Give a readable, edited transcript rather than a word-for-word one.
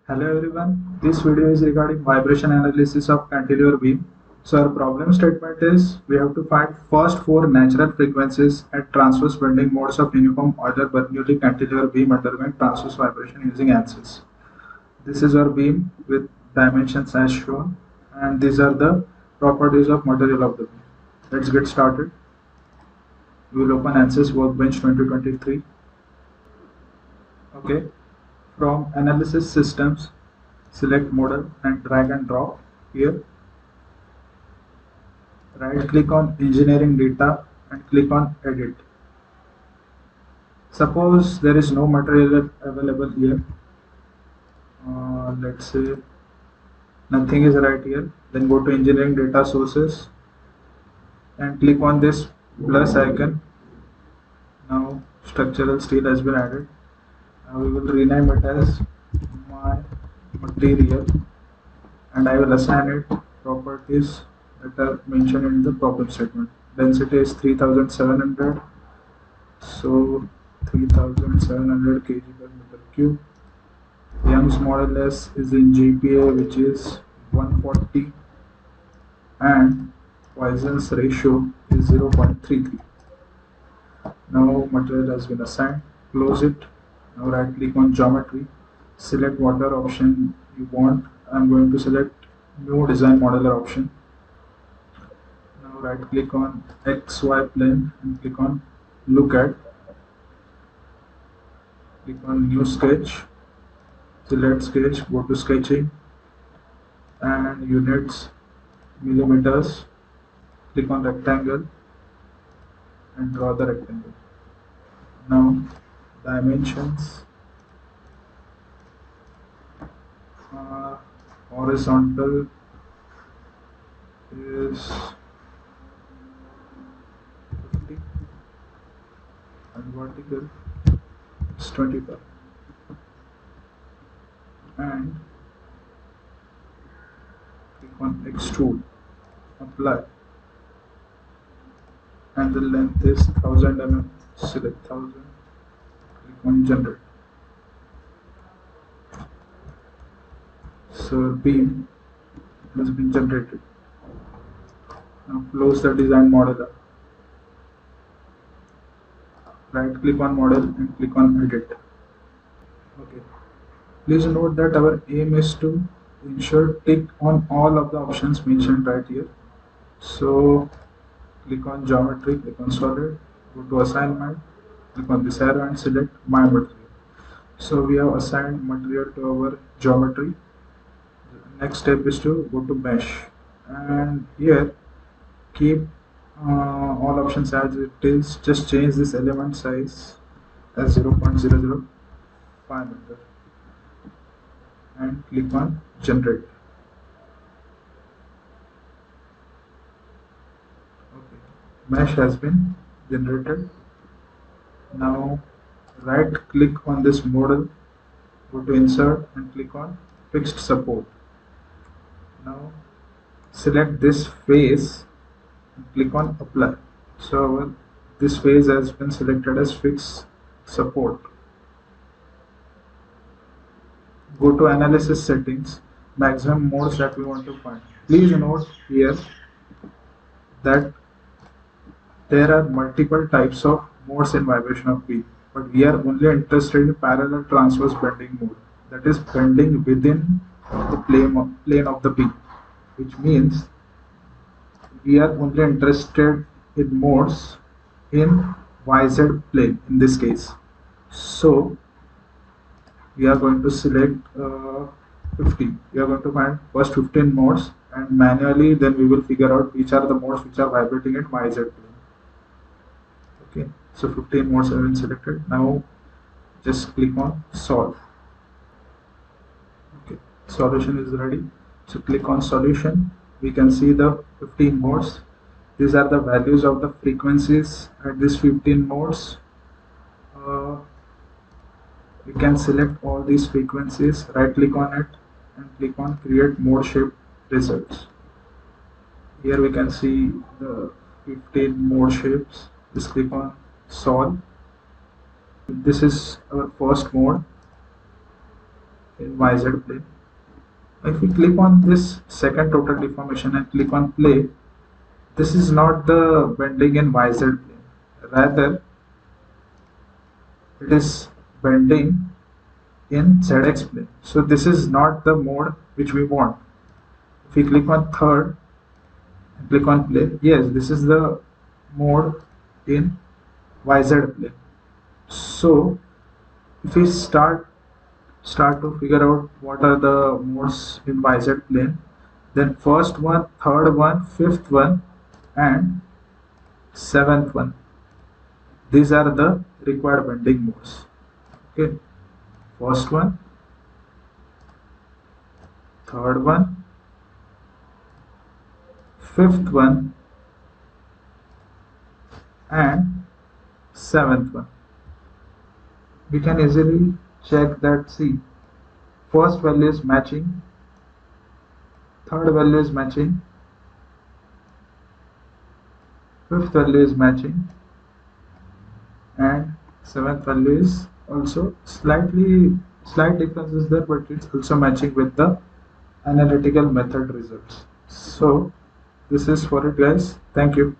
Hello everyone, this video is regarding vibration analysis of cantilever beam. So our problem statement is we have to find first four natural frequencies at transverse bending modes of uniform Euler Bernoulli cantilever beam undergoing transverse vibration using ANSYS. This is our beam with dimensions as shown, and these are the properties of material of the beam. Let's get started. We will open ANSYS Workbench 2023. Okay, from Analysis Systems, select Modal and drag and drop here. Right click on Engineering Data and click on Edit. Suppose there is no material available here. Let's say nothing is right here. Then go to Engineering Data Sources and click on this plus icon. Now structural steel has been added. Now we will rename it as my material and I will assign it properties that are mentioned in the problem statement. Density is 3700, so 3700 kg per meter cube. Young's modulus is in GPa, which is 140, and Poisson's ratio is 0.33. Now material has been assigned. Close it. Now right click on geometry. Select whatever option you want. I'm going to select new DesignModeler option. Now right click on XY plane and click on look at. Click on new sketch. Select sketch, go to sketching and units, millimeters. Click on rectangle and draw the rectangle. Now dimensions, horizontal is 50 and vertical is 25, and click on extrude, apply, and the length is 1000 mm. Select 1000, click on generate. So beam has been generated. Now close the DesignModeler. Right click on model and click on edit. Okay. Please note that our aim is to ensure tick on all of the options mentioned right here. So click on geometry, click on solid, go to assignment, click on this arrow and select my material. So we have assigned material to our geometry. The next step is to go to mesh, and here keep all options as it is. Just change this element size as 0.005 meter and click on generate. Okay, mesh has been generated. Now right click on this model, go to insert and click on fixed support. Now select this face and click on apply. So this phase has been selected as fixed support. Go to analysis settings, maximum modes that we want to find. Please note here that there are multiple types of modes in vibration of beam, but we are only interested in parallel transverse bending mode, that is bending within the plane of the beam, which means we are only interested in modes in YZ plane in this case. So we are going to select 15. We are going to find first 15 modes and manually then we will figure out which are the modes which are vibrating at YZ plane. Okay, so 15 modes have been selected. Now just click on solve. Okay, solution is ready. So click on solution. We can see the 15 modes. These are the values of the frequencies at these 15 modes. We can select all these frequencies, right click on it and click on create mode shape results. Here we can see the 15 mode shapes. Just click on solve. This is our first mode. in YZ plane. If we click on this second total deformation and click on play, this is not the bending in YZ plane. Rather, it is bending in ZX plane. So this is not the mode which we want. If we click on third and click on play, yes, this is the mode in YZ plane. So if we start to figure out what are the modes in YZ plane, then first one, third one, fifth one, and seventh one. These are the required bending modes. Okay, first one, third one, fifth one, and seventh one. We can easily check that. See, first value is matching, third value is matching, fifth value is matching, and seventh value is also slight difference is there, but it's also matching with the analytical method results. So this is for it, guys. Thank you.